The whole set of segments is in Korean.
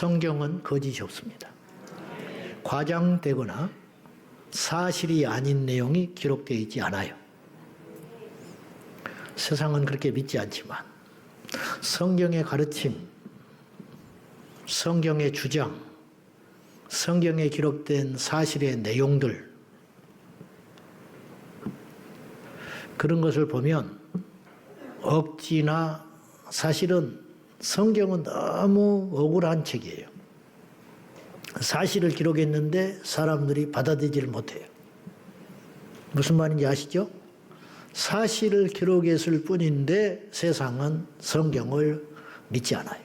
성경은 거짓이 없습니다. 과장되거나 사실이 아닌 내용이 기록되어 있지 않아요. 세상은 그렇게 믿지 않지만 성경의 가르침, 성경의 주장, 성경에 기록된 사실의 내용들, 그런 것을 보면 억지나 사실은 성경은 너무 억울한 책이에요. 사실을 기록했는데 사람들이 받아들이지를 못해요. 무슨 말인지 아시죠? 사실을 기록했을 뿐인데 세상은 성경을 믿지 않아요.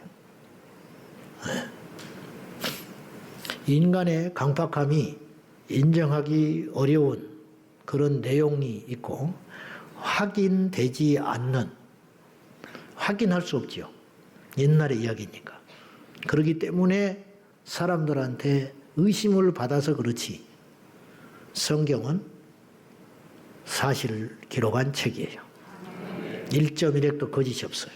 인간의 강팍함이 인정하기 어려운 그런 내용이 있고 확인되지 않는, 확인할 수 없지요. 옛날의 이야기니까. 그렇기 때문에 사람들한테 의심을 받아서 그렇지 성경은 사실을 기록한 책이에요. 1.1핵도 거짓이 없어요.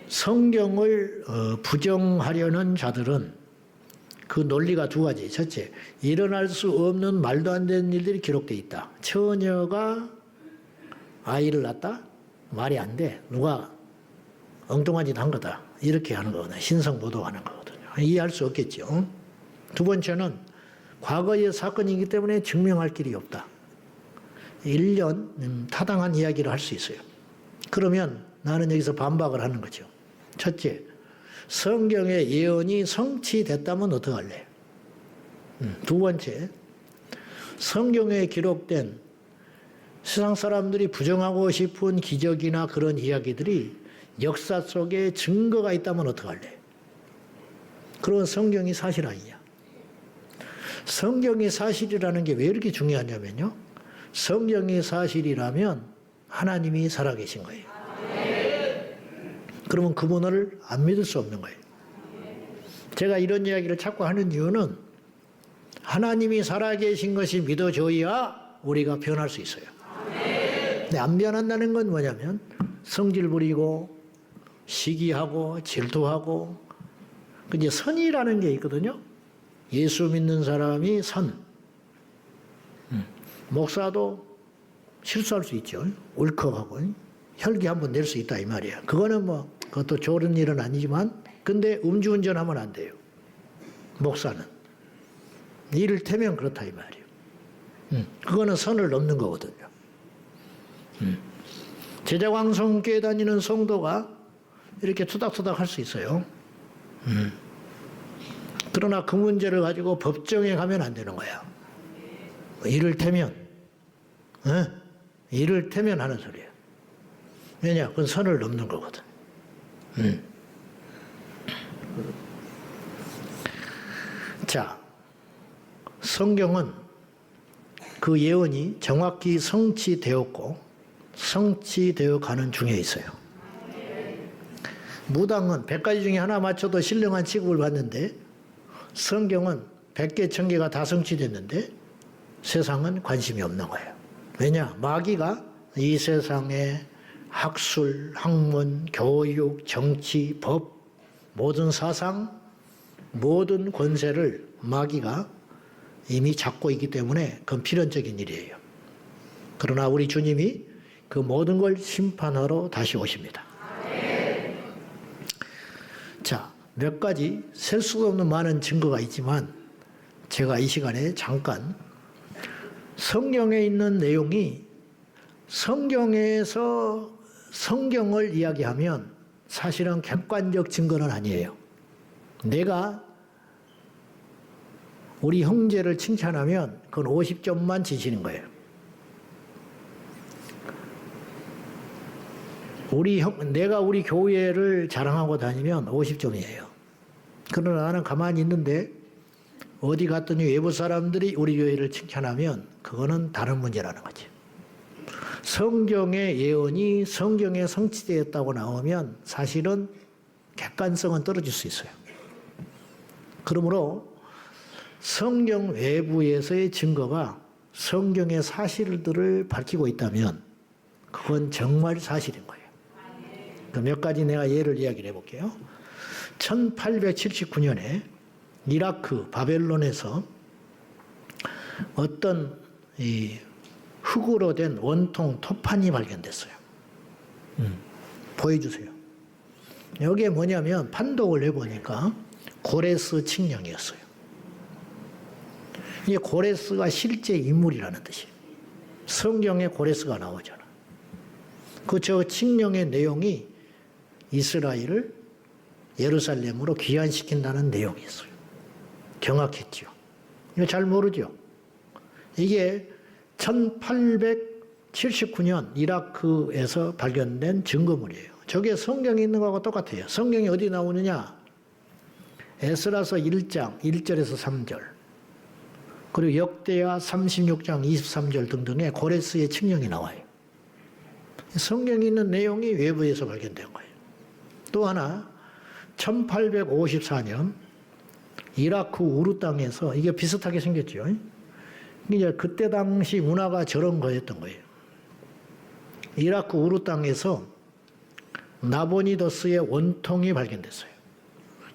성경을 부정하려는 자들은 그 논리가 두 가지. 첫째, 일어날 수 없는 말도 안 되는 일들이 기록되어 있다. 처녀가 아이를 낳았다? 말이 안 돼. 누가 엉뚱한 짓 한 거다. 이렇게 하는 거거든요. 신성모독하는 거거든요. 이해할 수 없겠죠. 두 번째는 과거의 사건이기 때문에 증명할 길이 없다. 일련 타당한 이야기를 할 수 있어요. 그러면 나는 여기서 반박을 하는 거죠. 첫째, 성경의 예언이 성취됐다면 어떡할래? 두 번째, 성경에 기록된 세상 사람들이 부정하고 싶은 기적이나 그런 이야기들이 역사 속에 증거가 있다면 어떡할래? 그런 성경이 사실 아니냐? 성경이 사실이라는 게 왜 이렇게 중요하냐면요. 성경이 사실이라면 하나님이 살아계신 거예요. 그러면 그분을 안 믿을 수 없는 거예요. 제가 이런 이야기를 자꾸 하는 이유는 하나님이 살아계신 것이 믿어져야 우리가 변할 수 있어요. 근데 안 변한다는 건 뭐냐면 성질 부리고 시기하고 질투하고, 이제 선이라는 게 있거든요. 예수 믿는 사람이 선. 목사도 실수할 수 있죠. 울컥하고 혈기 한번 낼 수 있다 이 말이야. 그거는 뭐 그것도 좋은 일은 아니지만, 근데 음주운전하면 안 돼요. 목사는 이를테면 그렇다 이 말이에요. 그거는 선을 넘는 거거든요. 제자광성교회 다니는 성도가 이렇게 투닥투닥 할 수 있어요. 그러나 그 문제를 가지고 법정에 가면 안 되는 거야. 이를테면 하는 소리야. 왜냐? 그건 선을 넘는 거거든. 자, 성경은 그 예언이 정확히 성취되었고 성취되어 가는 중에 있어요. 무당은 100가지 중에 하나 맞춰도 신령한 취급을 받는데 성경은 100개, 1000개가 다 성취됐는데 세상은 관심이 없는 거예요. 왜냐? 마귀가 이 세상에 학술, 학문, 교육, 정치, 법, 모든 사상, 모든 권세를 마귀가 이미 잡고 있기 때문에 그건 필연적인 일이에요. 그러나 우리 주님이 그 모든 걸 심판하러 다시 오십니다. 자, 몇 가지 셀 수 없는 많은 증거가 있지만 제가 이 시간에 잠깐 성경에 있는 내용이 성경에서 성경을 이야기하면 사실은 객관적 증거는 아니에요. 내가 우리 형제를 칭찬하면 그건 50점만 지시는 거예요. 내가 우리 교회를 자랑하고 다니면 50점이에요. 그러나 나는 가만히 있는데 어디 갔더니 외부 사람들이 우리 교회를 칭찬하면 그거는 다른 문제라는 거지. 성경의 예언이 성경에 성취되었다고 나오면 사실은 객관성은 떨어질 수 있어요. 그러므로 성경 외부에서의 증거가 성경의 사실들을 밝히고 있다면 그건 정말 사실인 거예요. 몇 가지 내가 예를 이야기를 해볼게요. 1879년에 이라크 바벨론에서 어떤 이 흙으로 된 원통 토판이 발견됐어요. 보여주세요. 여기에 뭐냐면 판독을 해보니까 고레스 칙령이었어요. 이 고레스가 실제 인물이라는 뜻이에요. 성경에 고레스가 나오잖아. 저 칙령의 내용이 이스라엘을 예루살렘으로 귀환시킨다는 내용이 있어요. 정확했죠. 이거 잘 모르죠. 이게 1879년 이라크에서 발견된 증거물이에요. 저게 성경에 있는 거하고 똑같아요. 성경이 어디 나오느냐? 에스라서 1장 1절에서 3절, 그리고 역대하 36장 23절 등등의 고레스의 칙령이 나와요. 성경에 있는 내용이 외부에서 발견된 거예요. 또 하나 1854년 이라크 우루 땅에서, 이게 비슷하게 생겼죠. 이제 그때 당시 문화가 저런 거였던 거예요. 이라크 우루 땅에서 나보니더스의 원통이 발견됐어요.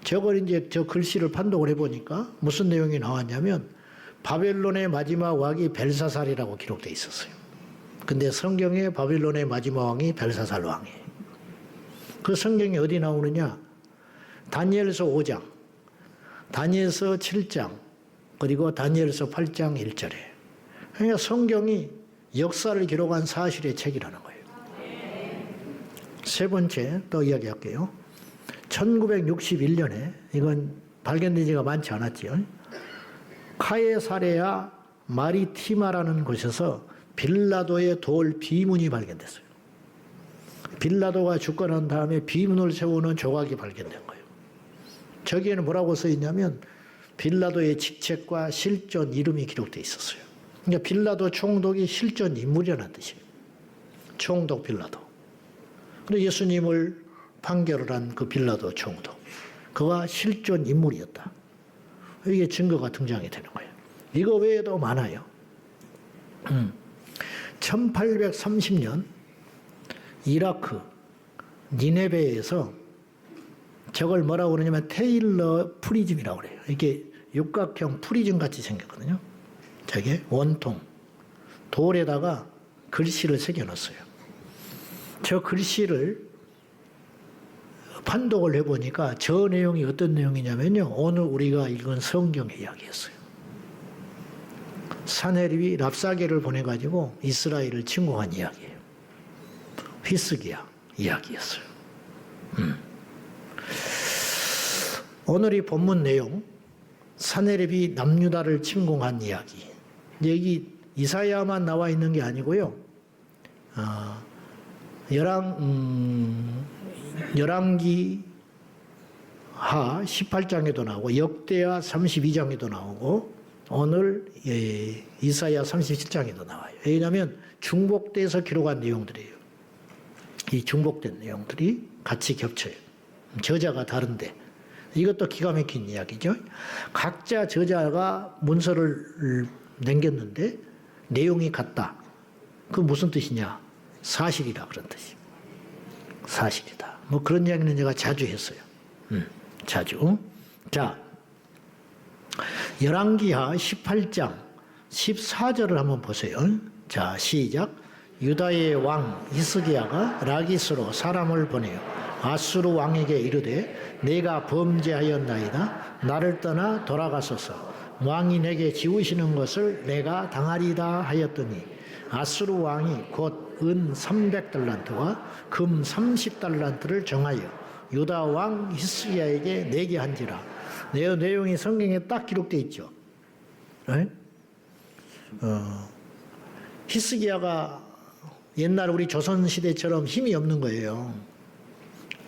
저걸 이제 저 글씨를 판독을 해보니까 무슨 내용이 나왔냐면 바벨론의 마지막 왕이 벨사살이라고 기록되어 있었어요. 근데 성경에 바벨론의 마지막 왕이 벨사살 왕이에요. 그 성경이 어디 나오느냐? 다니엘서 5장, 다니엘서 7장, 그리고 다니엘서 8장 1절에. 그러니까 성경이 역사를 기록한 사실의 책이라는 거예요. 세 번째 또 이야기할게요. 1961년에, 이건 발견된 지가 많지 않았지요. 카에사레아 마리티마라는 곳에서 빌라도의 돌 비문이 발견됐어요. 빌라도가 죽고 난 다음에 비문을 세우는 조각이 발견된 거예요. 저기에는 뭐라고 써 있냐면 빌라도의 직책과 실존 이름이 기록되어 있었어요. 그러니까 빌라도 총독이 실존 인물이라는 뜻이에요. 총독 빌라도. 그리고 예수님을 판결을 한 그 빌라도 총독, 그가 실존 인물이었다. 이게 증거가 등장이 되는 거예요. 이거 외에도 많아요. 1830년 이라크 니네베에서 저걸 뭐라고 그러냐면 테일러 프리즘이라고 그래요. 이게 육각형 프리즘 같이 생겼거든요. 저게 원통 돌에다가 글씨를 새겨놨어요. 저 글씨를 판독을 해보니까 저 내용이 어떤 내용이냐면요, 오늘 우리가 읽은 성경의 이야기였어요. 사네립이 랍사게를 보내가지고 이스라엘을 침공한 이야기예요. 히스기야 이야기였어요. 오늘 이 본문 내용, 사네립이 남유다를 침공한 이야기. 여기 이사야만 나와 있는 게 아니고요. 열왕기하 18장에도 나오고 역대하 32장에도 나오고 오늘 이사야 37장에도 나와요. 왜냐하면 중복돼서 기록한 내용들이에요. 이 중복된 내용들이 같이 겹쳐요. 저자가 다른데 이것도 기가 막힌 이야기죠. 각자 저자가 문서를 남겼는데 내용이 같다. 그 무슨 뜻이냐? 사실이다 그런 뜻이에요. 사실이다. 뭐 그런 이야기는 제가 자주 했어요. 자주. 자, 열왕기하 18장 14절을 한번 보세요. 자, 시작. 유다의 왕 히스기야가 라기스로 사람을 보내어 아수르 왕에게 이르되 내가 범죄하였나이다. 나를 떠나 돌아가소서. 왕이 내게 지우시는 것을 내가 당하리다 하였더니 아수르 왕이 곧 은 300달란트와 금 30달란트를 정하여 유다 왕 히스기야에게 내게 한지라. 내용이 성경에 딱 기록되어 있죠. 히스기야가 옛날 우리 조선시대처럼 힘이 없는 거예요.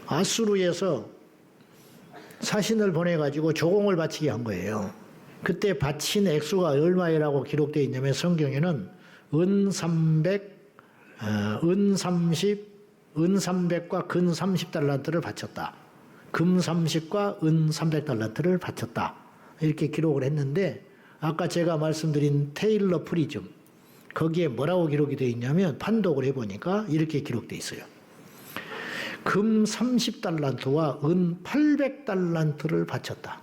아수르에서 사신을 보내가지고 조공을 바치게 한 거예요. 그때 바친 액수가 얼마라고 기록되어 있냐면 성경에는 은 300, 은 30, 은 300과 근 30달란트를 바쳤다. 금 30과 은 300달란트를 바쳤다. 이렇게 기록을 했는데 아까 제가 말씀드린 테일러 프리즘 거기에 뭐라고 기록이 되어 있냐면 판독을 해보니까 이렇게 기록되어 있어요. 금 30달란트와 은 800달란트를 바쳤다.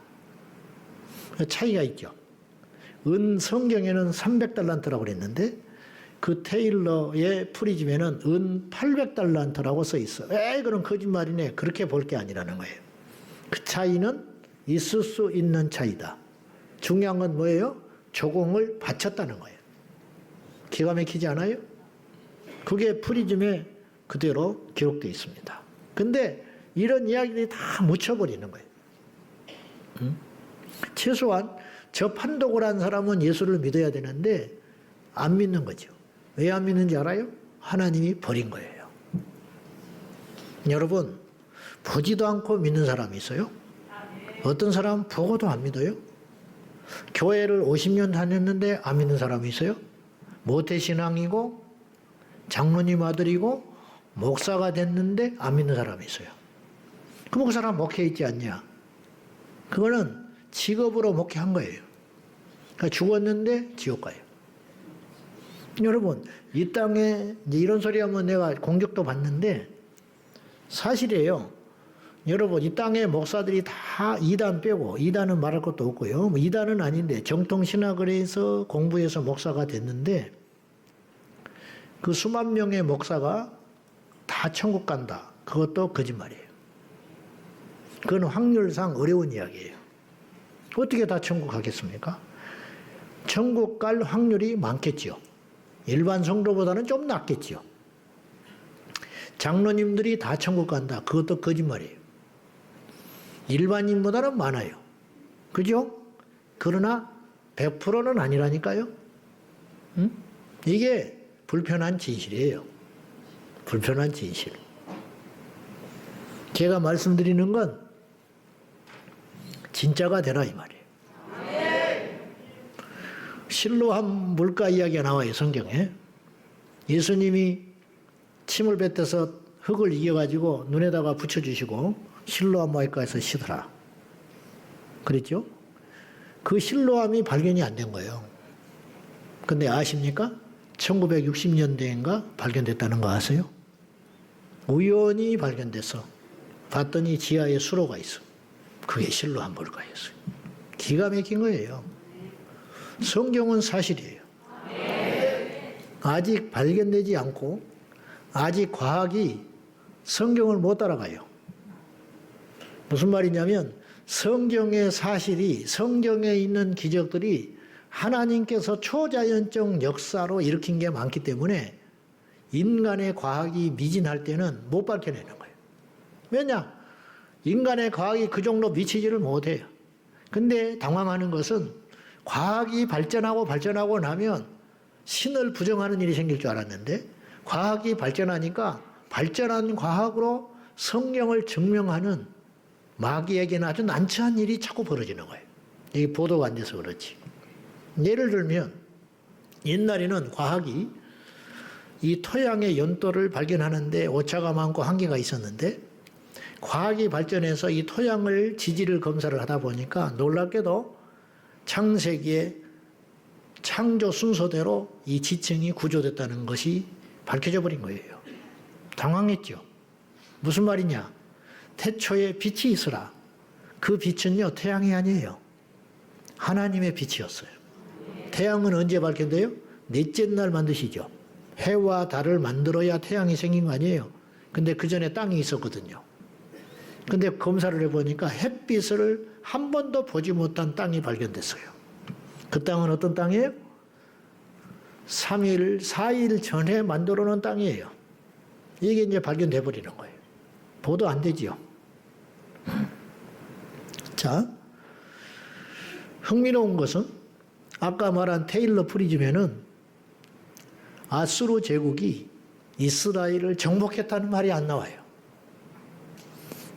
차이가 있죠. 은 성경에는 300달란트라고 그랬는데 그 테일러의 프리즘에는 은 800달란트라고 써 있어. 에이, 그런 거짓말이네. 그렇게 볼 게 아니라는 거예요. 그 차이는 있을 수 있는 차이다. 중요한 건 뭐예요? 조공을 바쳤다는 거예요. 기가 막히지 않아요? 그게 프리즘에 그대로 기록되어 있습니다. 근데 이런 이야기들이 다 묻혀버리는 거예요. 최소한 저 판독을 한 사람은 예수를 믿어야 되는데 안 믿는 거죠. 왜 안 믿는지 알아요? 하나님이 버린 거예요. 여러분, 보지도 않고 믿는 사람이 있어요? 어떤 사람은 보고도 안 믿어요? 교회를 50년 다녔는데 안 믿는 사람이 있어요? 모태신앙이고 장로님 아들이고 목사가 됐는데 안 믿는 사람이 있어요. 그럼 그 사람 목회에 있지 않냐? 그거는 직업으로 목회한 거예요. 그러니까 죽었는데 지옥 가요. 여러분, 이 땅에 이제 이런 소리 하면 내가 공격도 받는데 사실이에요. 여러분, 이 땅에 목사들이 다 이단 빼고, 이단은 말할 것도 없고요. 뭐 이단은 아닌데 정통신학을 해서 공부해서 목사가 됐는데 그 수만 명의 목사가 다 천국 간다. 그것도 거짓말이에요. 그건 확률상 어려운 이야기예요. 어떻게 다 천국 가겠습니까? 천국 갈 확률이 많겠지요. 일반 성도보다는 좀 낮겠지요. 장로님들이 다 천국 간다. 그것도 거짓말이에요. 일반인보다는 많아요. 그죠? 그러나 100%는 아니라니까요. 응? 이게 불편한 진실이에요. 불편한 진실. 제가 말씀드리는 건 진짜가 되라 이 말이에요. 실로암 물가 이야기가 나와요, 성경에. 예수님이 침을 뱉어서 흙을 이겨가지고 눈에다가 붙여주시고 실로암 물가에서 쉬더라. 그랬죠? 그 실로암이 발견이 안 된 거예요. 근데 아십니까? 1960년대인가 발견됐다는 거 아세요? 우연히 발견돼서 봤더니 지하에 수로가 있어. 그게 실로암 물가였어요. 기가 막힌 거예요. 성경은 사실이에요. 아직 발견되지 않고 아직 과학이 성경을 못 따라가요. 무슨 말이냐면 성경의 사실이, 성경에 있는 기적들이 하나님께서 초자연적 역사로 일으킨 게 많기 때문에 인간의 과학이 미진할 때는 못 밝혀내는 거예요. 왜냐? 인간의 과학이 그 정도 미치지를 못해요. 근데 당황하는 것은 과학이 발전하고 나면 신을 부정하는 일이 생길 줄 알았는데 과학이 발전하니까 발전한 과학으로 성경을 증명하는 마귀에게는 아주 난처한 일이 자꾸 벌어지는 거예요. 이게 보도가 안 돼서 그렇지. 예를 들면 옛날에는 과학이 이 토양의 연도를 발견하는데 오차가 많고 한계가 있었는데 과학이 발전해서 이 토양을 지질을 검사를 하다 보니까 놀랍게도 창세기의 창조 순서대로 이 지층이 구조됐다는 것이 밝혀져 버린 거예요. 당황했죠. 무슨 말이냐? 태초에 빛이 있으라. 그 빛은요, 태양이 아니에요. 하나님의 빛이었어요. 태양은 언제 밝혀져요? 넷째 날 만드시죠. 해와 달을 만들어야 태양이 생긴 거 아니에요. 근데 그 전에 땅이 있었거든요. 근데 검사를 해보니까 햇빛을 한 번도 보지 못한 땅이 발견됐어요. 그 땅은 어떤 땅이에요? 3일, 4일 전에 만들어 놓은 땅이에요. 이게 이제 발견돼 버리는 거예요. 보도 안 되지요. 자, 흥미로운 것은 아까 말한 테일러 프리즘에는 아수르 제국이 이스라엘을 정복했다는 말이 안 나와요.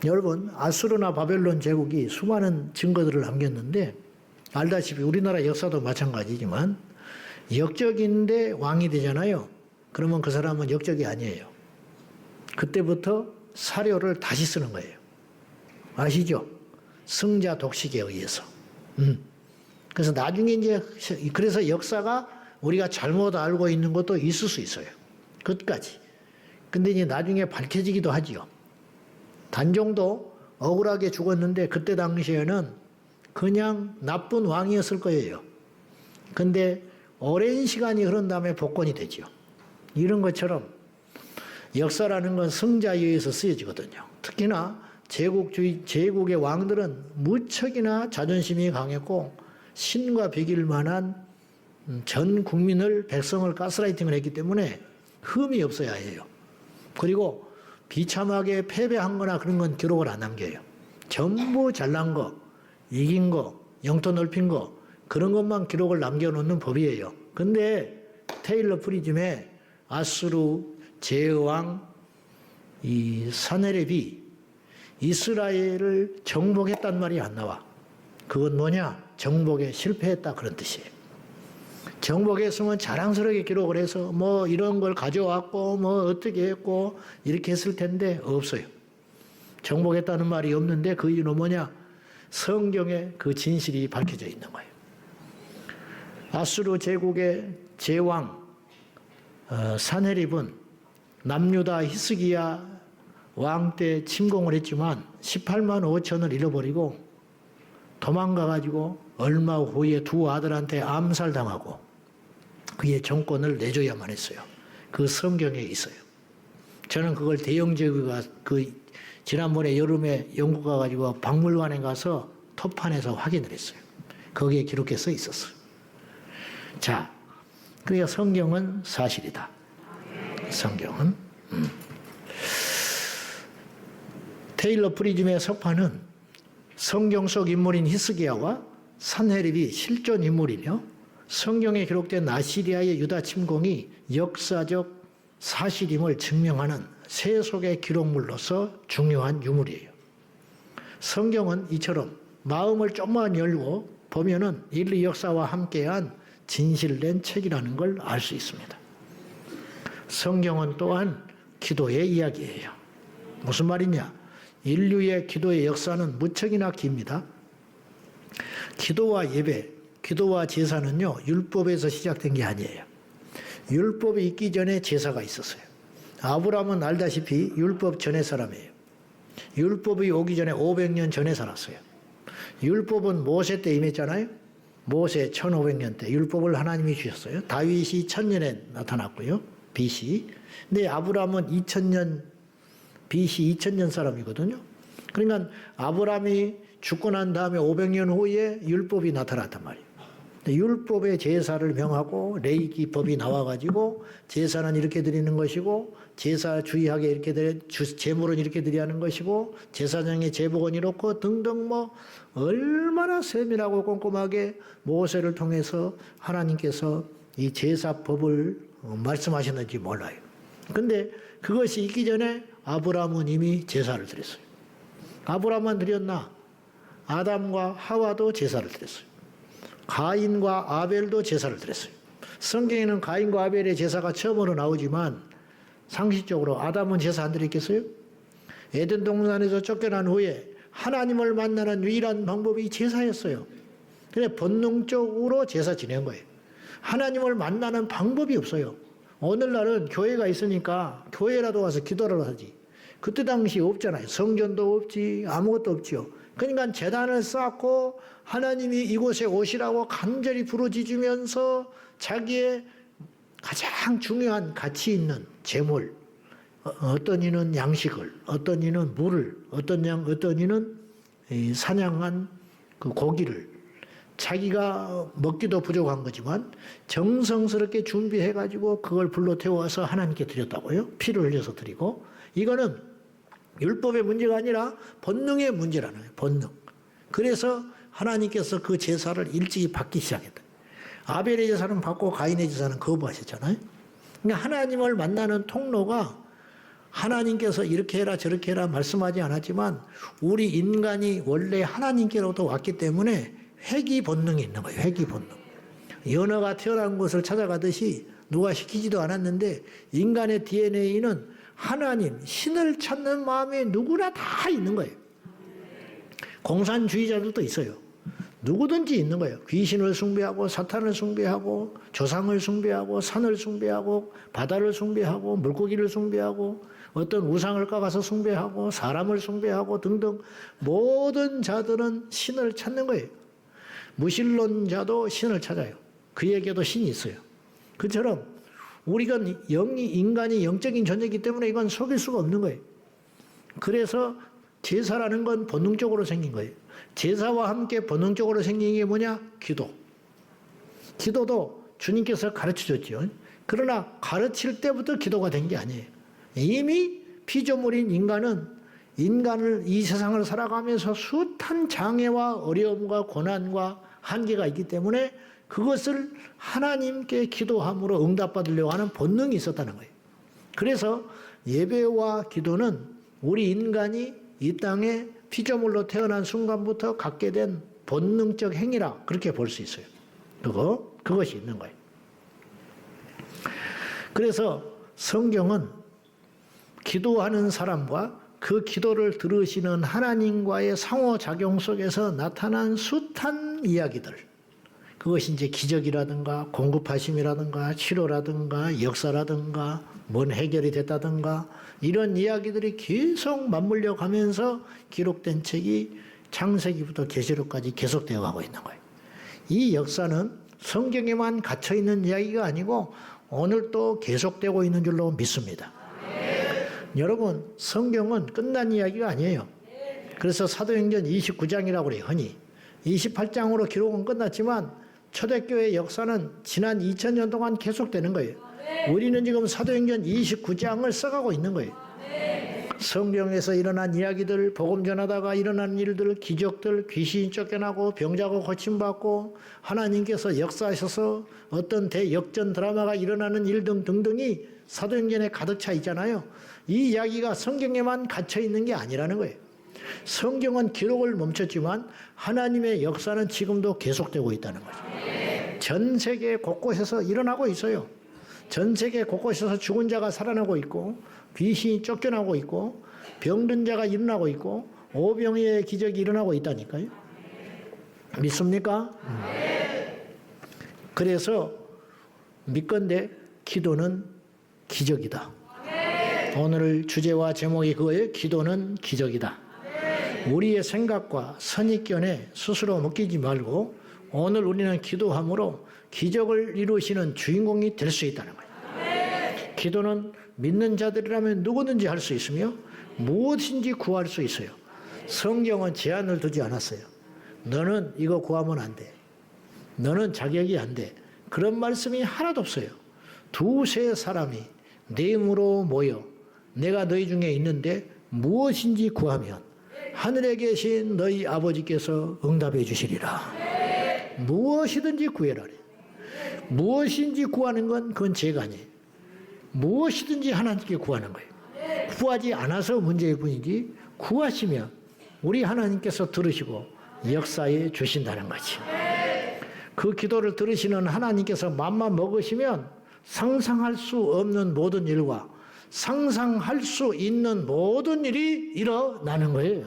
여러분, 아수르나 바벨론 제국이 수많은 증거들을 남겼는데 알다시피 우리나라 역사도 마찬가지지만 역적인데 왕이 되잖아요. 그러면 그 사람은 역적이 아니에요. 그때부터 사료를 다시 쓰는 거예요. 아시죠? 승자 독식에 의해서. 그래서 나중에 이제 그래서 역사가 우리가 잘못 알고 있는 것도 있을 수 있어요. 끝까지. 근데 이제 나중에 밝혀지기도 하지요. 단종도 억울하게 죽었는데 그때 당시에는 그냥 나쁜 왕이었을 거예요. 근데 오랜 시간이 흐른 다음에 복권이 되죠. 이런 것처럼 역사라는 건 승자에 의해서 쓰여지거든요. 특히나 제국의 왕들은 무척이나 자존심이 강했고 신과 비길 만한 전 국민을, 백성을 가스라이팅을 했기 때문에 흠이 없어야 해요. 그리고 비참하게 패배한 거나 그런 건 기록을 안 남겨요. 전부 잘난 거, 이긴 거, 영토 넓힌 거, 그런 것만 기록을 남겨놓는 법이에요. 근데 테일러 프리즘에 아수르 제왕 이 사네립이 이스라엘을 정복했단 말이 안 나와. 그건 뭐냐? 정복에 실패했다 그런 뜻이에요. 정복했으면 자랑스럽게 기록을 해서 뭐 이런 걸 가져왔고 뭐 어떻게 했고 이렇게 했을 텐데 없어요. 정복했다는 말이 없는데 그 이유는 뭐냐? 성경에 그 진실이 밝혀져 있는 거예요. 아수르 제국의 제왕 사네립은 남유다 히스기야 왕 때 침공을 했지만 18만 5천을 잃어버리고 도망가가지고 얼마 후에 두 아들한테 암살당하고 그의 정권을 내줘야만 했어요. 그 성경에 있어요. 저는 그걸 대영제국가 지난번에 여름에 영국 가가지고 박물관에 가서 터판에서 확인을 했어요. 거기에 기록해 써 있었어요. 자, 그러니까 성경은 사실이다. 성경은. 테일러 프리즘의 석파는 성경 속 인물인 히스기야와 산헤립이 실존 인물이며 성경에 기록된 아시리아의 유다 침공이 역사적 사실임을 증명하는 세속의 기록물로서 중요한 유물이에요. 성경은 이처럼 마음을 좀만 열고 보면은 인류 역사와 함께한 진실된 책이라는 걸 알 수 있습니다. 성경은 또한 기도의 이야기예요. 무슨 말이냐? 인류의 기도의 역사는 무척이나 깁니다. 기도와 예배, 기도와 제사는요, 율법에서 시작된 게 아니에요. 율법이 있기 전에 제사가 있었어요. 아브라함은 알다시피 율법 전의 사람이에요. 율법이 오기 전에 500년 전에 살았어요. 율법은 모세 때 임했잖아요. 모세 1500년 때 율법을 하나님이 주셨어요. 다윗이 1000년에 나타났고요. BC. 근데 아브라함은 2000년 BC 2000년 사람이거든요. 그러니까 아브라함이 죽고 난 다음에 500년 후에 율법이 나타났단 말이에요. 율법의 제사를 명하고 레위기법이 나와가지고 제사는 이렇게 드리는 것이고 제사 주의하게 이렇게 제물은 이렇게 드려야 하는 것이고 제사장의 제복은 이렇고 등등 뭐 얼마나 세밀하고 꼼꼼하게 모세를 통해서 하나님께서 이 제사법을 말씀하셨는지 몰라요. 근데 그것이 있기 전에 아브라함은 이미 제사를 드렸어요. 아브라함만 드렸나? 아담과 하와도 제사를 드렸어요. 가인과 아벨도 제사를 드렸어요. 성경에는 가인과 아벨의 제사가 처음으로 나오지만 상식적으로 아담은 제사 안 드렸겠어요? 에덴 동산에서 쫓겨난 후에 하나님을 만나는 유일한 방법이 제사였어요. 그래서 본능적으로 제사 지낸 거예요. 하나님을 만나는 방법이 없어요. 오늘날은 교회가 있으니까 교회라도 와서 기도를 하지. 그때 당시 없잖아요. 성전도 없지, 아무것도 없지요. 그러니까 제단을 쌓고 하나님이 이곳에 오시라고 간절히 부르짖으면서 자기의 가장 중요한 가치 있는 제물, 어떤 이는 양식을, 어떤 이는 물을, 어떤 이는 사냥한 그 고기를 자기가 먹기도 부족한 거지만 정성스럽게 준비해가지고 그걸 불러 태워서 하나님께 드렸다고요. 피를 흘려서 드리고. 이거는 율법의 문제가 아니라 본능의 문제라는 거예요. 본능. 그래서 하나님께서 그 제사를 일찍이 받기 시작했다. 아벨의 제사는 받고 가인의 제사는 거부하셨잖아요. 그러니까 하나님을 만나는 통로가 하나님께서 이렇게 해라 저렇게 해라 말씀하지 않았지만 우리 인간이 원래 하나님께로부터 왔기 때문에 회귀 본능이 있는 거예요. 회귀 본능. 연어가 태어난 곳을 찾아가듯이 누가 시키지도 않았는데 인간의 DNA는 하나님, 신을 찾는 마음이 누구나 다 있는 거예요. 공산주의자들도 있어요. 누구든지 있는 거예요. 귀신을 숭배하고 사탄을 숭배하고 조상을 숭배하고 산을 숭배하고 바다를 숭배하고 물고기를 숭배하고 어떤 우상을 깎아서 숭배하고 사람을 숭배하고 등등 모든 자들은 신을 찾는 거예요. 무신론자도 신을 찾아요. 그에게도 신이 있어요. 그처럼 우리가 인간이 영적인 존재이기 때문에 이건 속일 수가 없는 거예요. 그래서 제사라는 건 본능적으로 생긴 거예요. 제사와 함께 본능적으로 생긴 게 뭐냐? 기도. 기도도 주님께서 가르쳐 줬죠. 그러나 가르칠 때부터 기도가 된 게 아니에요. 이미 피조물인 인간을 이 세상을 살아가면서 숱한 장애와 어려움과 고난과 한계가 있기 때문에 그것을 하나님께 기도함으로 응답받으려고 하는 본능이 있었다는 거예요. 그래서 예배와 기도는 우리 인간이 이 땅에 피조물로 태어난 순간부터 갖게 된 본능적 행위라 그렇게 볼 수 있어요. 그것이 있는 거예요. 그래서 성경은 기도하는 사람과 그 기도를 들으시는 하나님과의 상호작용 속에서 나타난 숱한 이야기들, 그것이 이제 기적이라든가 공급하심이라든가 치료라든가 역사라든가 뭔 해결이 됐다든가 이런 이야기들이 계속 맞물려 가면서 기록된 책이 창세기부터 계시록까지 계속되어 가고 있는 거예요. 이 역사는 성경에만 갇혀 있는 이야기가 아니고 오늘도 계속되고 있는 줄로 믿습니다. 여러분, 성경은 끝난 이야기가 아니에요. 그래서 사도행전 29장이라고 그래요. 흔히 28장으로 기록은 끝났지만 초대교회 역사는 지난 2000년 동안 계속되는 거예요. 우리는 지금 사도행전 29장을 써가고 있는 거예요. 성경에서 일어난 이야기들, 복음 전하다가 일어난 일들, 기적들, 귀신이 쫓겨나고 병자고 고침받고 하나님께서 역사하셔서 어떤 대역전 드라마가 일어나는 일 등등이 사도행전에 가득 차 있잖아요. 이 이야기가 성경에만 갇혀 있는 게 아니라는 거예요. 성경은 기록을 멈췄지만 하나님의 역사는 지금도 계속되고 있다는 거죠. 전 세계 곳곳에서 일어나고 있어요. 전 세계 곳곳에서 죽은 자가 살아나고 있고 귀신이 쫓겨나고 있고 병든 자가 일어나고 있고 오병이의 기적이 일어나고 있다니까요. 믿습니까? 그래서 믿건대 기도는 기적이다. 오늘 주제와 제목이 그거예요. 기도는 기적이다. 우리의 생각과 선입견에 스스로 묶이지 말고 오늘 우리는 기도함으로 기적을 이루시는 주인공이 될 수 있다는 거예요. 기도는 믿는 자들이라면 누구든지 할 수 있으며 무엇인지 구할 수 있어요. 성경은 제한을 두지 않았어요. 너는 이거 구하면 안 돼. 너는 자격이 안 돼. 그런 말씀이 하나도 없어요. 두세 사람이 내 이름으로 모여 내가 너희 중에 있는데 무엇인지 구하면 하늘에 계신 너희 아버지께서 응답해 주시리라. 무엇이든지 구해라. 무엇인지 구하는 건 그건 죄가 아니에요. 무엇이든지 하나님께 구하는 거예요. 구하지 않아서 문제일 뿐이지 구하시면 우리 하나님께서 들으시고 역사에 주신다는 거지. 그 기도를 들으시는 하나님께서 맘만 먹으시면 상상할 수 없는 모든 일과 상상할 수 있는 모든 일이 일어나는 거예요.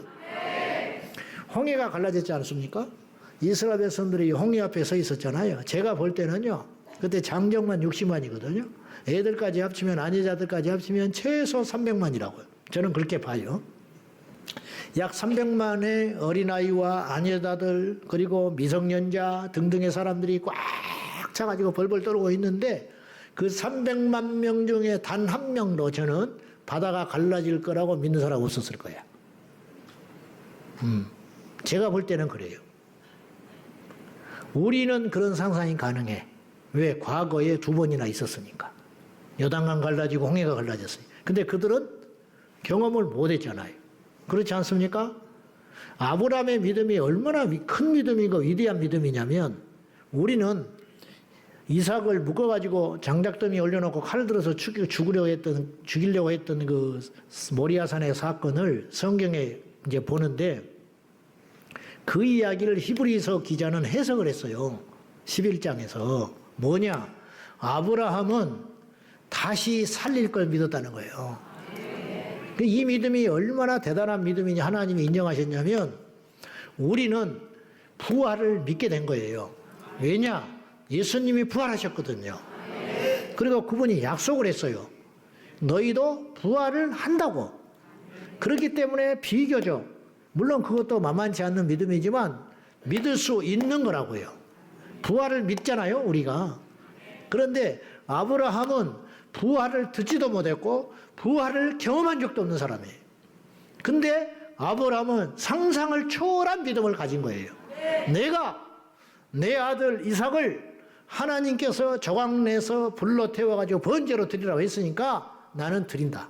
홍해가 갈라졌지 않습니까? 이스라엘 백성들이 홍해 앞에 서 있었잖아요. 제가 볼 때는요, 그때 장정만 60만이거든요. 애들까지 합치면, 아내자들까지 합치면 최소 300만이라고요. 저는 그렇게 봐요. 약 300만의 어린아이와 아내자들, 그리고 미성년자 등등의 사람들이 꽉 차가지고 벌벌 떨고 있는데 그 300만 명 중에 단 한 명도 저는 바다가 갈라질 거라고 믿는 사람 없었을 거야. 제가 볼 때는 그래요. 우리는 그런 상상이 가능해. 왜? 과거에 2번이나 있었으니까. 요단강 갈라지고 홍해가 갈라졌어요. 근데 그들은 경험을 못 했잖아요. 그렇지 않습니까? 아브라함의 믿음이 얼마나 큰 믿음이고 위대한 믿음이냐면 우리는 이삭을 묶어가지고 장작더미 올려놓고 칼 들어서 죽이려고 했던 그 모리아산의 사건을 성경에 이제 보는데 그 이야기를 히브리서 기자는 해석을 했어요. 11장에서. 뭐냐? 아브라함은 다시 살릴 걸 믿었다는 거예요. 이 믿음이 얼마나 대단한 믿음이냐 하나님이 인정하셨냐면 우리는 부활을 믿게 된 거예요. 왜냐? 예수님이 부활하셨거든요. 그리고 그분이 약속을 했어요. 너희도 부활을 한다고. 그렇기 때문에 비교적, 물론 그것도 만만치 않는 믿음이지만 믿을 수 있는 거라고요. 부활을 믿잖아요, 우리가. 그런데 아브라함은 부활을 듣지도 못했고 부활을 경험한 적도 없는 사람이에요. 근데 아브라함은 상상을 초월한 믿음을 가진 거예요. 내가 내 아들 이삭을 하나님께서 조각내서 불로 태워가지고 번제로 드리라고 했으니까 나는 드린다.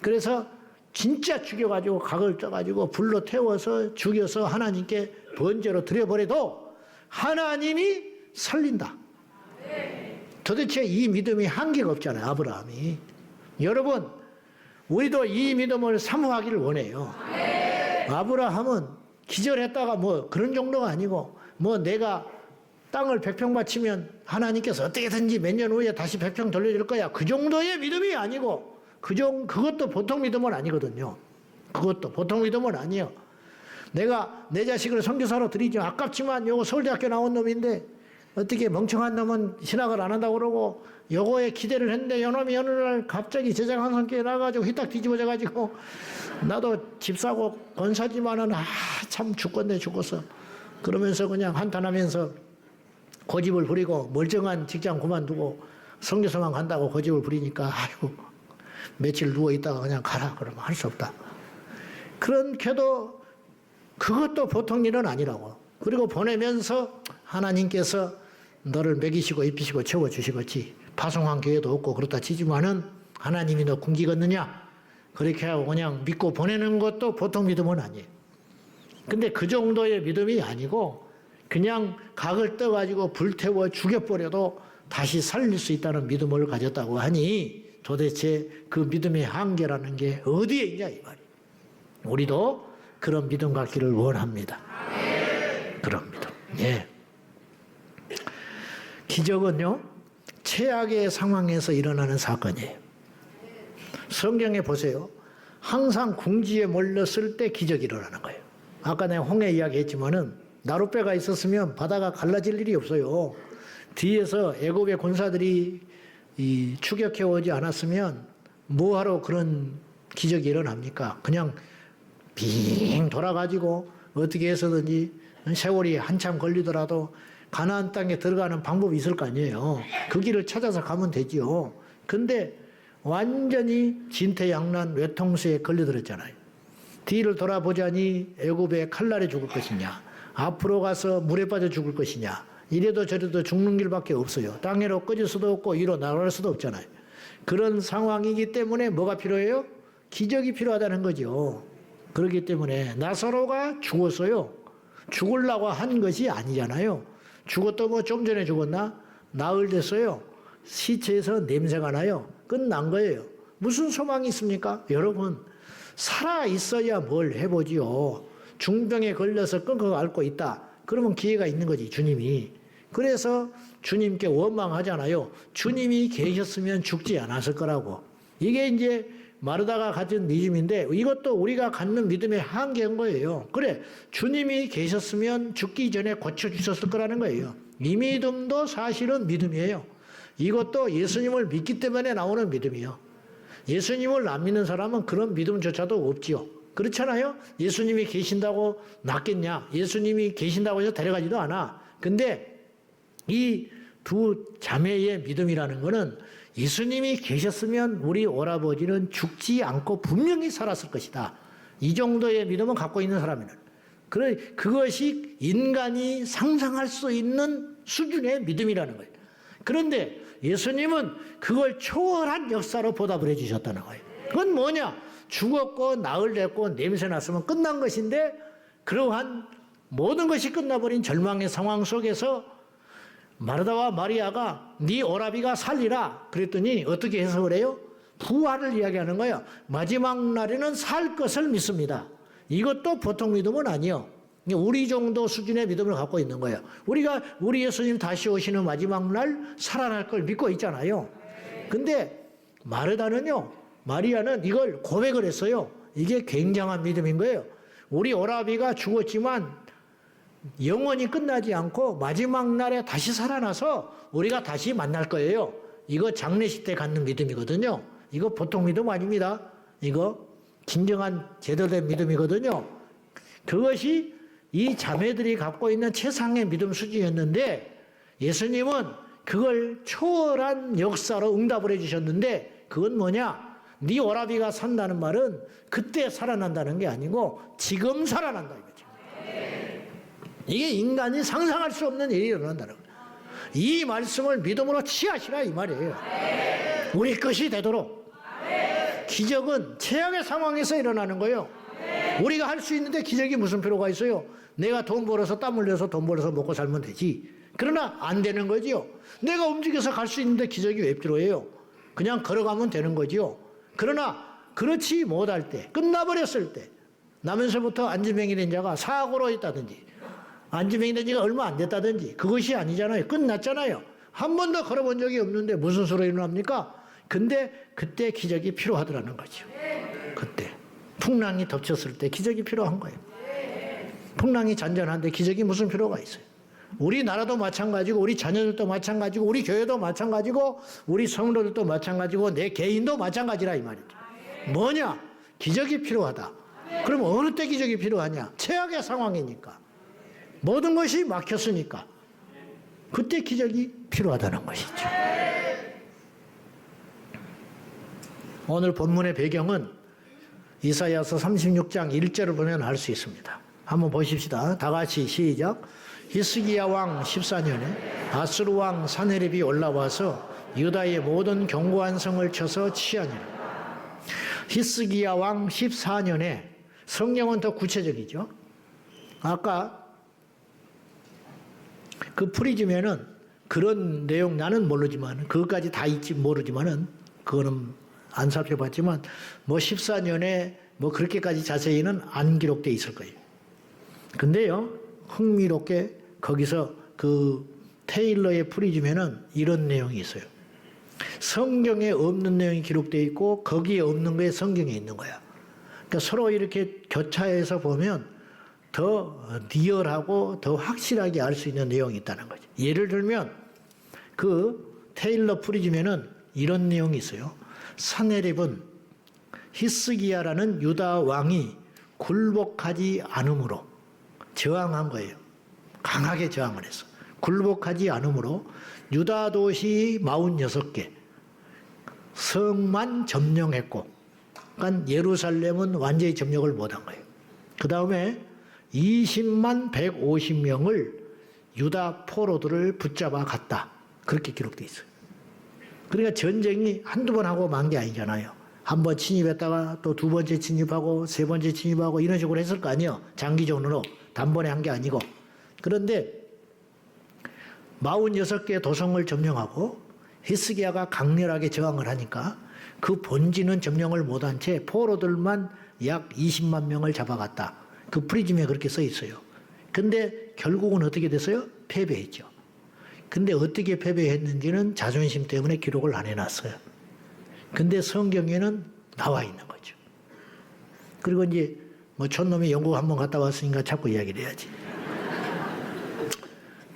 그래서 진짜 죽여가지고 각을 떠가지고 불로 태워서 죽여서 하나님께 번제로 드려버려도 하나님이 살린다. 도대체 이 믿음이 한계가 없잖아요, 아브라함이. 여러분, 우리도 이 믿음을 사모하기를 원해요. 아브라함은 기절했다가 뭐 그런 정도가 아니고 뭐 내가 땅을 100평 바치면 하나님께서 어떻게든지 몇 년 후에 다시 100평 돌려줄 거야. 그 정도의 믿음이 아니고 그것도 보통 믿음은 아니거든요. 그것도 보통 믿음은 아니에요. 내가 내 자식을 선교사로 드리죠. 아깝지만 요거 서울대학교 나온 놈인데 어떻게 멍청한 놈은 신학을 안 한다고 그러고 요거에 기대를 했는데 요놈이 어느 날 갑자기 제자강 성교에 나가지고 휘딱 뒤집어져가지고 나도 집 사고 권사지만은 참 죽겠네 죽었어. 그러면서 그냥 한탄하면서 고집을 부리고 멀쩡한 직장 그만두고 선교사만 간다고 고집을 부리니까 아이고 며칠 누워있다가 그냥 가라 그러면 할 수 없다. 그렇게도 그것도 보통 일은 아니라고. 그리고 보내면서 하나님께서 너를 먹이시고 입히시고 채워주시겠지. 파송한 교회도 없고 그렇다 치지만은 하나님이 너 굶기겠느냐. 그렇게 하고 그냥 믿고 보내는 것도 보통 믿음은 아니에요. 근데 그 정도의 믿음이 아니고 그냥 각을 떠가지고 불태워 죽여버려도 다시 살릴 수 있다는 믿음을 가졌다고 하니 도대체 그 믿음의 한계라는 게 어디에 있냐 이 말이에요. 우리도 그런 믿음 갖기를 원합니다. 그런 믿음. 예. 기적은요, 최악의 상황에서 일어나는 사건이에요. 성경에 보세요. 항상 궁지에 몰렸을 때 기적이 일어나는 거예요. 아까 내가 홍해 이야기 했지만은 나룻배가 있었으면 바다가 갈라질 일이 없어요. 뒤에서 애굽의 군사들이 추격해 오지 않았으면 뭐하러 그런 기적이 일어납니까? 그냥 빙 돌아가지고 어떻게 해서든지 세월이 한참 걸리더라도 가나안 땅에 들어가는 방법이 있을 거 아니에요. 그 길을 찾아서 가면 되지요. 근데 완전히 진퇴양난 외통수에 걸려들었잖아요. 뒤를 돌아보자니 애굽의 칼날에 죽을 것이냐, 앞으로 가서 물에 빠져 죽을 것이냐, 이래도 저래도 죽는 길밖에 없어요. 땅으로 꺼질 수도 없고 위로 날아갈 수도 없잖아요. 그런 상황이기 때문에 뭐가 필요해요? 기적이 필요하다는 거죠. 그렇기 때문에 나사로가 죽었어요. 죽으려고 한 것이 아니잖아요. 죽었다 뭐 좀 전에 죽었나? 나흘 됐어요. 시체에서 냄새가 나요. 끝난 거예요. 무슨 소망이 있습니까? 여러분, 살아 있어야 뭘 해보지요. 중병에 걸려서 끙끙 앓고 있다. 그러면 기회가 있는 거지, 주님이. 그래서 주님께 원망하잖아요. 주님이 계셨으면 죽지 않았을 거라고. 이게 이제 마르다가 가진 믿음인데 이것도 우리가 갖는 믿음의 한계인 거예요. 그래, 주님이 계셨으면 죽기 전에 고쳐주셨을 거라는 거예요. 이 믿음도 사실은 믿음이에요. 이것도 예수님을 믿기 때문에 나오는 믿음이에요. 예수님을 안 믿는 사람은 그런 믿음조차도 없지요. 그렇잖아요? 예수님이 계신다고 낫겠냐? 예수님이 계신다고 해서 데려가지도 않아. 근데 이 두 자매의 믿음이라는 거는 예수님이 계셨으면 우리 오라버지는 죽지 않고 분명히 살았을 것이다. 이 정도의 믿음을 갖고 있는 사람이는. 그것이 인간이 상상할 수 있는 수준의 믿음이라는 거예요. 그런데 예수님은 그걸 초월한 역사로 보답을 해주셨다는 거예요. 그건 뭐냐? 죽었고 나흘 됐고 냄새 났으면 끝난 것인데 그러한 모든 것이 끝나버린 절망의 상황 속에서 마르다와 마리아가 네 오라비가 살리라 그랬더니 어떻게 해석을 해요? 부활을 이야기하는 거예요. 마지막 날에는 살 것을 믿습니다. 이것도 보통 믿음은 아니에요. 우리 정도 수준의 믿음을 갖고 있는 거예요. 우리 예수님 다시 오시는 마지막 날 살아날 걸 믿고 있잖아요. 근데 마리아는 이걸 고백을 했어요. 이게 굉장한 믿음인 거예요. 우리 오라비가 죽었지만 영원히 끝나지 않고 마지막 날에 다시 살아나서 우리가 다시 만날 거예요. 이거 장례식 때 갖는 믿음이거든요. 이거 보통 믿음 아닙니다. 이거 진정한 제대로 된 믿음이거든요. 그것이 이 자매들이 갖고 있는 최상의 믿음 수준이었는데 예수님은 그걸 초월한 역사로 응답을 해주셨는데 그건 뭐냐? 네 오라비가 산다는 말은 그때 살아난다는 게 아니고 지금 살아난다 이거죠. 이게 인간이 상상할 수 없는 일이 일어난다는 거예요. 이 말씀을 믿음으로 취하시라 이 말이에요. 우리 것이 되도록. 기적은 최악의 상황에서 일어나는 거예요. 우리가 할 수 있는데 기적이 무슨 필요가 있어요? 내가 돈 벌어서 땀 흘려서 돈 벌어서 먹고 살면 되지. 그러나 안 되는 거지요. 내가 움직여서 갈 수 있는데 기적이 왜 필요해요? 그냥 걸어가면 되는 거지요. 그러나 그렇지 못할 때, 끝나버렸을 때, 나면서부터 안진병이 된 자가 사고로 있다든지 안진병이 된 지가 얼마 안 됐다든지 그것이 아니잖아요. 끝났잖아요. 한 번도 걸어본 적이 없는데 무슨 소리 일어납니까? 근데 그때 기적이 필요하더라는 거죠. 그때 풍랑이 덮쳤을 때 기적이 필요한 거예요. 풍랑이 잔잔한데 기적이 무슨 필요가 있어요? 우리나라도 마찬가지고 우리 자녀들도 마찬가지고 우리 교회도 마찬가지고 우리 성도들도 마찬가지고 내 개인도 마찬가지라 이 말이죠. 뭐냐? 기적이 필요하다. 그럼 어느 때 기적이 필요하냐? 최악의 상황이니까. 모든 것이 막혔으니까. 그때 기적이 필요하다는 것이죠. 오늘 본문의 배경은 이사야서 36장 1절을 보면 알 수 있습니다. 한번 보십시다. 다 같이 시작. 히스기야 왕 14년에 아수르 왕 사네립이 올라와서 유다의 모든 견고한 성을 쳐서 취하니라. 히스기야 왕 14년에 성경은 더 구체적이죠. 아까 그 프리즘에는 그런 내용 나는 모르지만 그것까지 다 있지 모르지만은 그거는 안 살펴봤지만 뭐 14년에 뭐 그렇게까지 자세히는 안 기록돼 있을 거예요. 근데요 흥미롭게 거기서 그 테일러의 프리즘에는 이런 내용이 있어요. 성경에 없는 내용이 기록돼 있고 거기에 없는 게 성경에 있는 거야. 그러니까 서로 이렇게 교차해서 보면 더 리얼하고 더 확실하게 알 수 있는 내용이 있다는 거죠. 예를 들면 그 테일러 프리즘에는 이런 내용이 있어요. 사네립은 히스기야라는 유다 왕이 굴복하지 않으므로 저항한 거예요. 강하게 저항을 했어. 굴복하지 않으므로 유다 도시 46개 성만 점령했고 그러니까 예루살렘은 완전히 점령을 못한 거예요. 그 다음에 20만 150명을 유다 포로들을 붙잡아 갔다. 그렇게 기록되어 있어요. 그러니까 전쟁이 한두 번 하고 만 게 아니잖아요. 한 번 침입했다가 또 두 번째 침입하고 세 번째 침입하고 이런 식으로 했을 거 아니에요. 장기적으로 단번에 한 게 아니고. 그런데 46개 도성을 점령하고 히스기야가 강렬하게 저항을 하니까 그 본진은 점령을 못한 채 포로들만 약 20만 명을 잡아갔다. 그 프리즘에 그렇게 써 있어요. 근데 결국은 어떻게 됐어요? 패배했죠. 근데 어떻게 패배했는지는 자존심 때문에 기록을 안 해놨어요. 근데 성경에는 나와 있는 거죠. 그리고 이제 뭐 촌놈이 영국 한번 갔다 왔으니까 자꾸 이야기를 해야지.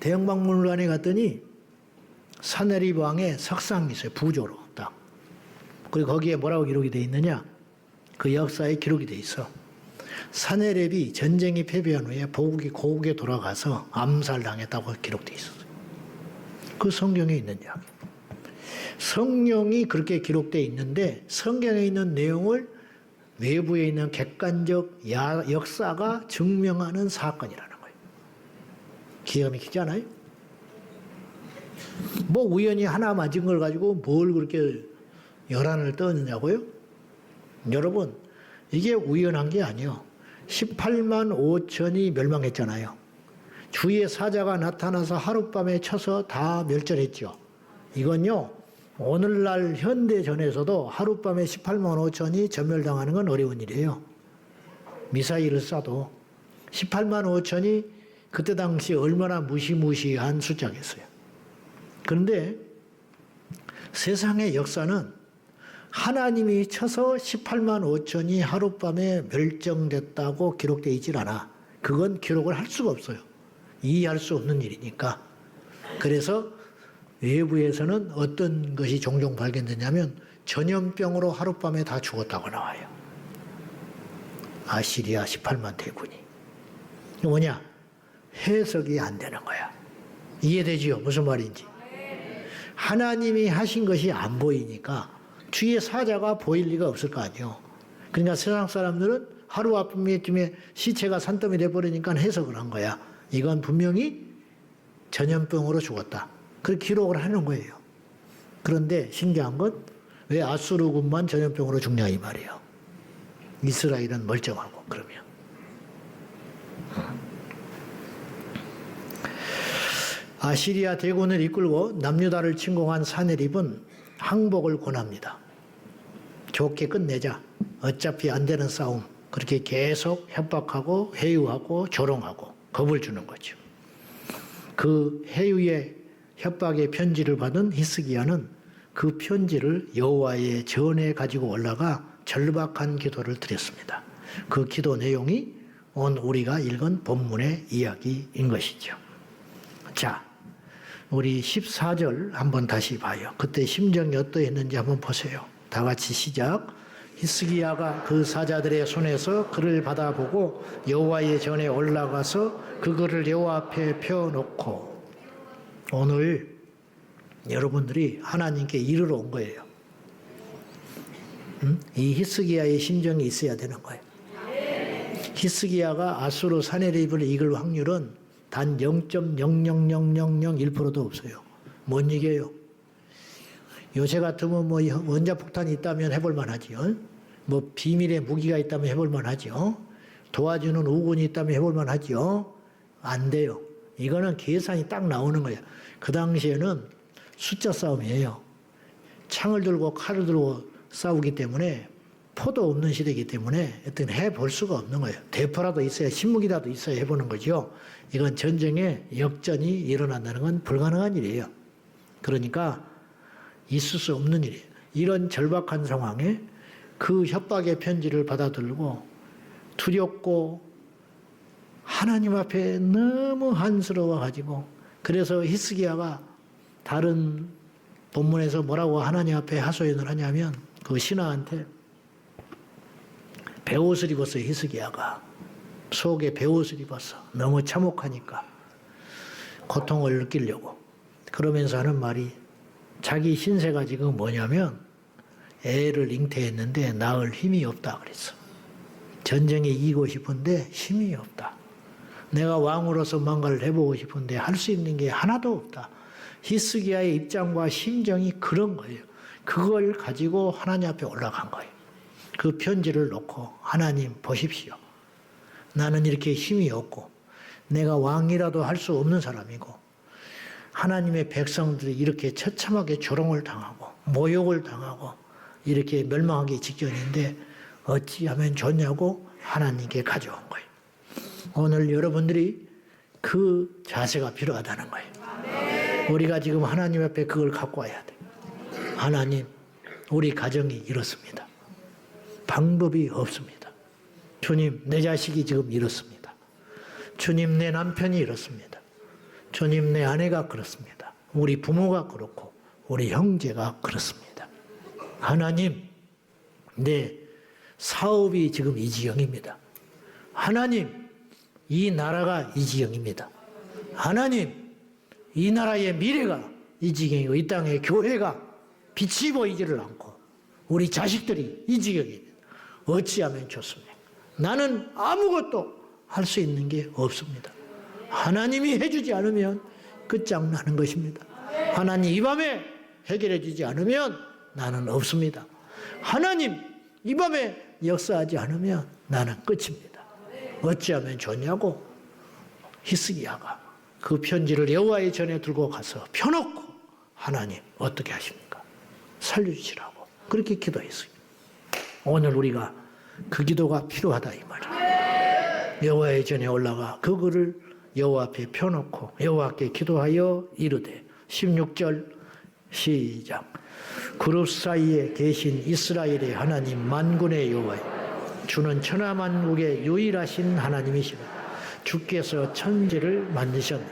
대형박물관에 갔더니 사네립 왕의 석상이 있어요. 부조로 딱. 그리고 거기에 뭐라고 기록이 돼 있느냐? 그 역사에 기록이 돼 있어. 사네립이 전쟁이 패배한 후에 고국에 돌아가서 암살당했다고 기록돼 있었어요. 그 성경에 있는 이야기. 성경이 그렇게 기록돼 있는데 성경에 있는 내용을 외부에 있는 객관적 역사가 증명하는 사건이라는 거예요. 기가 막히지 않아요? 뭐 우연히 하나 맞은 걸 가지고 뭘 그렇게 열한을 떠느냐고요? 여러분 이게 우연한 게 아니에요. 18만 5천이 멸망했잖아요. 주의 사자가 나타나서 하룻밤에 쳐서 다 멸절했죠. 이건요 오늘날 현대전에서도 하룻밤에 18만 5천이 전멸당하는 건 어려운 일이에요. 미사일을 쏴도 18만 5천이 그때 당시 얼마나 무시무시한 숫자겠어요. 그런데 세상의 역사는 하나님이 쳐서 18만 5천이 하룻밤에 멸종됐다고 기록되어 있질 않아. 그건 기록을 할 수가 없어요. 이해할 수 없는 일이니까. 그래서 외부에서는 어떤 것이 종종 발견되냐면 전염병으로 하룻밤에 다 죽었다고 나와요. 아시리아 18만 대군이. 이게 뭐냐? 해석이 안 되는 거야. 이해되지요? 무슨 말인지. 하나님이 하신 것이 안 보이니까 뒤에 사자가 보일 리가 없을 거 아니에요. 그러니까 세상 사람들은 하루아침에 시체가 산더미 돼버리니까 해석을 한 거야. 이건 분명히 전염병으로 죽었다. 그렇게 기록을 하는 거예요. 그런데 신기한 건 왜 아수르군만 전염병으로 죽냐 이 말이에요. 이스라엘은 멀쩡하고 그러면. 아시리아 대군을 이끌고 남유다를 침공한 사네립은 항복을 권합니다. 좋게 끝내자. 어차피 안 되는 싸움. 그렇게 계속 협박하고 회유하고 조롱하고 겁을 주는 거죠. 그 회유의 협박의 편지를 받은 히스기야는 그 편지를 여호와의 전에 가지고 올라가 절박한 기도를 드렸습니다. 그 기도 내용이 오늘 우리가 읽은 본문의 이야기인 것이죠. 자, 우리 14절 한번 다시 봐요. 그때 심정이 어떠했는지 한번 보세요. 다 같이 시작. 히스기야가 그 사자들의 손에서 글을 받아보고 여호와의 전에 올라가서 그 글을 여호와 앞에 펴놓고. 오늘 여러분들이 하나님께 이르러 온 거예요. 이 히스기야의 심정이 있어야 되는 거예요. 히스기야가 아수르 사네립을 이길 확률은 단 0.00001%도 없어요. 못 이겨요. 요새 같으면 뭐 원자폭탄이 있다면 해볼 만하지요. 뭐 비밀의 무기가 있다면 해볼 만하지요. 도와주는 우군이 있다면 해볼 만하지요. 안 돼요. 이거는 계산이 딱 나오는 거예요. 그 당시에는 숫자 싸움이에요. 창을 들고 칼을 들고 싸우기 때문에 포도 없는 시대이기 때문에 어떤 해볼 수가 없는 거예요. 대포라도 있어야 신무기라도 있어야 해보는 거죠. 이건 전쟁에 역전이 일어난다는 건 불가능한 일이에요. 그러니까 있을 수 없는 일이에요. 이런 절박한 상황에 그 협박의 편지를 받아들고 두렵고 하나님 앞에 너무 한스러워가지고 그래서 히스기야가 다른 본문에서 뭐라고 하나님 앞에 하소연을 하냐면 그 신하한테 베옷을 입었어요. 히스기야가 속에 베옷을 입었어. 너무 참혹하니까 고통을 느끼려고. 그러면서 하는 말이 자기 신세가 지금 뭐냐면 애를 잉태했는데 낳을 힘이 없다 그랬어. 전쟁에 이기고 싶은데 힘이 없다. 내가 왕으로서 뭔가를 해보고 싶은데 할 수 있는 게 하나도 없다. 히스기야의 입장과 심정이 그런 거예요. 그걸 가지고 하나님 앞에 올라간 거예요. 그 편지를 놓고 하나님 보십시오. 나는 이렇게 힘이 없고 내가 왕이라도 할 수 없는 사람이고 하나님의 백성들이 이렇게 처참하게 조롱을 당하고 모욕을 당하고 이렇게 멸망하기 직전인데 어찌하면 좋냐고 하나님께 가져온 거예요. 오늘 여러분들이 그 자세가 필요하다는 거예요. 우리가 지금 하나님 앞에 그걸 갖고 와야 돼. 하나님, 우리 가정이 이렇습니다. 방법이 없습니다. 주님, 내 자식이 지금 이렇습니다. 주님, 내 남편이 이렇습니다. 주님, 내 아내가 그렇습니다. 우리 부모가 그렇고 우리 형제가 그렇습니다. 하나님, 내 사업이 지금 이 지경입니다. 하나님, 이 나라가 이 지경입니다. 하나님, 이 나라의 미래가 이 지경이고 이 땅의 교회가 빛이 보이지를 않고 우리 자식들이 이 지경입니다. 어찌하면 좋습니까? 나는 아무것도 할 수 있는 게 없습니다. 하나님이 해주지 않으면 끝장나는 것입니다. 하나님 이 밤에 해결해 주지 않으면 나는 없습니다. 하나님 이 밤에 역사하지 않으면 나는 끝입니다. 어찌하면 좋냐고 히스기야가 그 편지를 여호와의 전에 들고 가서 펴놓고 하나님 어떻게 하십니까? 살려주시라고 그렇게 기도했어요. 오늘 우리가 그 기도가 필요하다 이 말이에요. 여호와의 전에 올라가 그 글을 여호와 앞에 펴놓고 여호와께 기도하여 이르되 16절 시작. 그룹 사이에 계신 이스라엘의 하나님 만군의 여호와여, 주는 천하만국의 유일하신 하나님이시라. 주께서 천지를 만드셨네.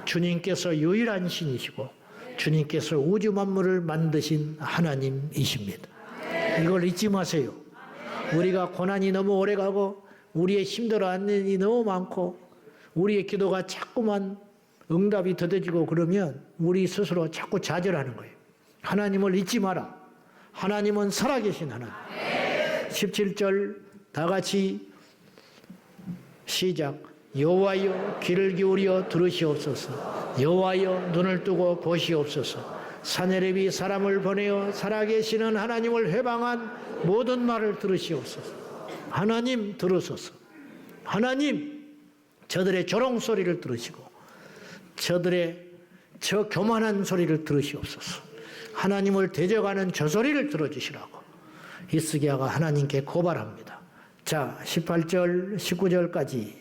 주님께서 유일한 신이시고 주님께서 우주 만물을 만드신 하나님이십니다. 이걸 잊지 마세요. 우리가 고난이 너무 오래가고 우리의 힘들어하는 일이 너무 많고 우리의 기도가 자꾸만 응답이 더뎌지고 그러면 우리 스스로 자꾸 좌절하는 거예요. 하나님을 잊지 마라. 하나님은 살아계신 하나님. 17절 다 같이 시작. 여호와여 귀를 기울여 들으시옵소서. 여호와여 눈을 뜨고 보시옵소서. 사내립이 사람을 보내어 살아계시는 하나님을 회방한 모든 말을 들으시옵소서. 하나님 들으소서. 하나님 저들의 조롱 소리를 들으시고 저들의 저 교만한 소리를 들으시옵소서. 하나님을 대적하는 저 소리를 들어주시라고 히스기야가 하나님께 고발합니다. 자, 18절 19절까지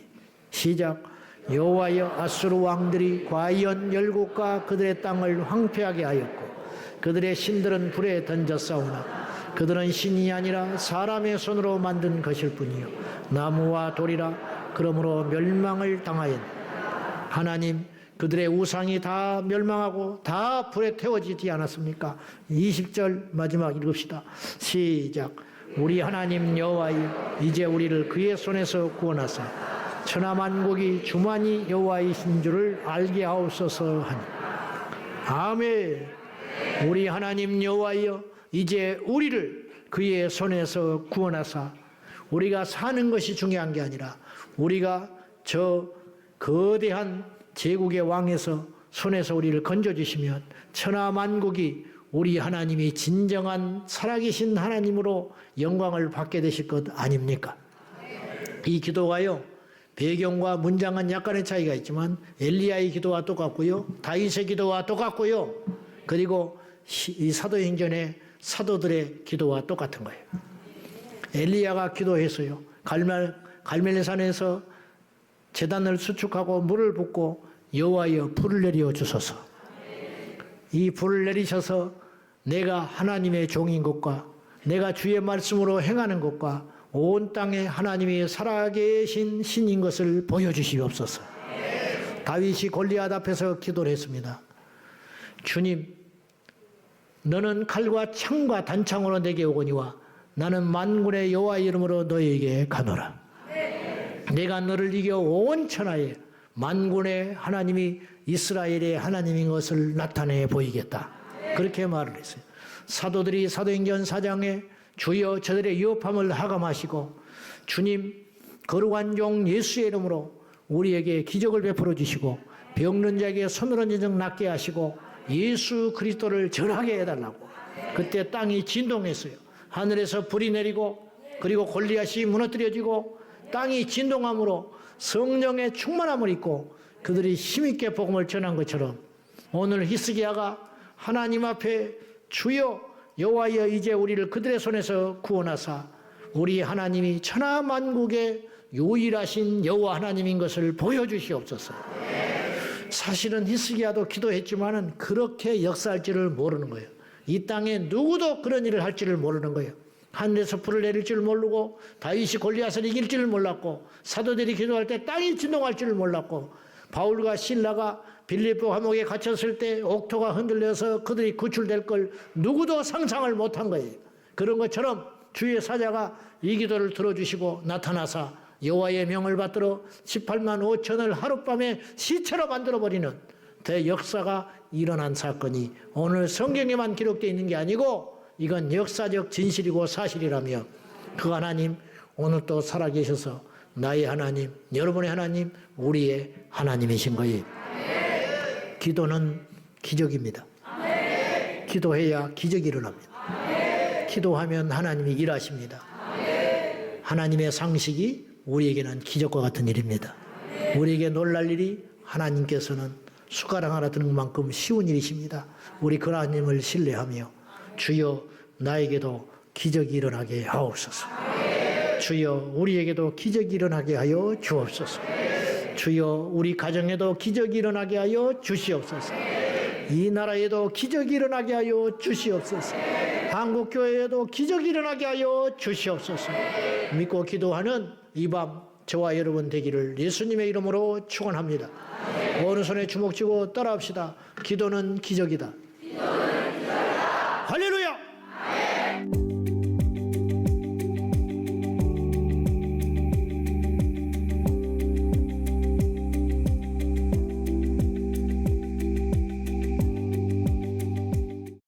시작. 여호와여 아수르 왕들이 과연 열국과 그들의 땅을 황폐하게 하였고 그들의 신들은 불에 던졌사오나 그들은 신이 아니라 사람의 손으로 만든 것일 뿐이요 나무와 돌이라 그러므로 멸망을 당하였네. 하나님 그들의 우상이 다 멸망하고 다 불에 태워지지 않았습니까? 20절 마지막 읽읍시다. 시작. 우리 하나님 여호와여 이제 우리를 그의 손에서 구원하사 천하만국이 주만이 여호와이신 줄을 알게 하옵소서 하니. 아멘. 우리 하나님 여호와여 이제 우리를 그의 손에서 구원하사 우리가 사는 것이 중요한 게 아니라 우리가 저 거대한 제국의 왕에서 손에서 우리를 건져주시면 천하만국이 우리 하나님이 진정한 살아계신 하나님으로 영광을 받게 되실 것 아닙니까? 이 기도가요 배경과 문장은 약간의 차이가 있지만 엘리야의 기도와 똑같고요 다윗의 기도와 똑같고요 그리고 이 사도행전의 사도들의 기도와 똑같은 거예요. 엘리야가 기도했어요. 갈멜산에서 제단을 수축하고 물을 붓고 여호와여 불을 내려 주소서. 이 불을 내리셔서 내가 하나님의 종인 것과 내가 주의 말씀으로 행하는 것과 온 땅에 하나님이 살아계신 신인 것을 보여주시옵소서. 다윗이 골리앗 앞에서 기도를 했습니다. 주님, 너는 칼과 창과 단창으로 내게 오거니와 나는 만군의 여호와 이름으로 너에게 가노라. 내가 너를 이겨 온 천하에 만군의 하나님이 이스라엘의 하나님인 것을 나타내 보이겠다. 그렇게 말을 했어요. 사도들이 사도행전 4장에 주여 저들의 위협함을 하감하시고 주님 거룩한 종 예수의 이름으로 우리에게 기적을 베풀어 주시고 병든 자에게 손을 얹은 적 낫게 하시고 예수 그리스도를 전하게 해달라고. 그때 땅이 진동했어요. 하늘에서 불이 내리고 그리고 골리앗이 무너뜨려지고 땅이 진동함으로 성령의 충만함을 입고 그들이 힘있게 복음을 전한 것처럼 오늘 히스기야가 하나님 앞에 주여 여호와여 이제 우리를 그들의 손에서 구원하사 우리 하나님이 천하만국의 유일하신 여호와 하나님인 것을 보여주시옵소서. 사실은 히스기야도 기도했지만은 그렇게 역사할 줄을 모르는 거예요. 이 땅에 누구도 그런 일을 할 줄을 모르는 거예요. 하늘에서 불을 내릴 줄 모르고 다윗이 골리앗을 이길 줄을 몰랐고 사도들이 기도할 때 땅이 진동할 줄을 몰랐고 바울과 실라가 빌립보 감옥에 갇혔을 때 옥토가 흔들려서 그들이 구출될 걸 누구도 상상을 못한 거예요. 그런 것처럼 주의 사자가 이 기도를 들어주시고 나타나사 여호와의 명을 받들어 18만 5천을 하룻밤에 시체로 만들어버리는 대역사가 일어난 사건이 오늘 성경에만 기록되어 있는 게 아니고 이건 역사적 진실이고 사실이라며 그 하나님 오늘 또 살아계셔서 나의 하나님, 여러분의 하나님, 우리의 하나님이신 거예요. 기도는 기적입니다. 기도해야 기적이 일어납니다. 기도하면 하나님이 일하십니다. 하나님의 상식이 우리에게는 기적과 같은 일입니다. 우리에게 놀랄 일이 하나님께서는 숟가락 하나 드는 만큼 쉬운 일이십니다. 우리 그 하나님을 신뢰하며 주여 나에게도 기적이 일어나게 하옵소서. 주여 우리에게도 기적이 일어나게 하여 주옵소서. 주여 우리 가정에도 기적이 일어나게 하여 주시옵소서. 이 나라에도 기적이 일어나게 하여 주시옵소서. 한국교회에도 기적이 일어나게 하여 주시옵소서. 믿고 기도하는 이 밤 저와 여러분 되기를 예수님의 이름으로 축원합니다. 오른손에 주먹 쥐고 따라합시다. 기도는 기적이다.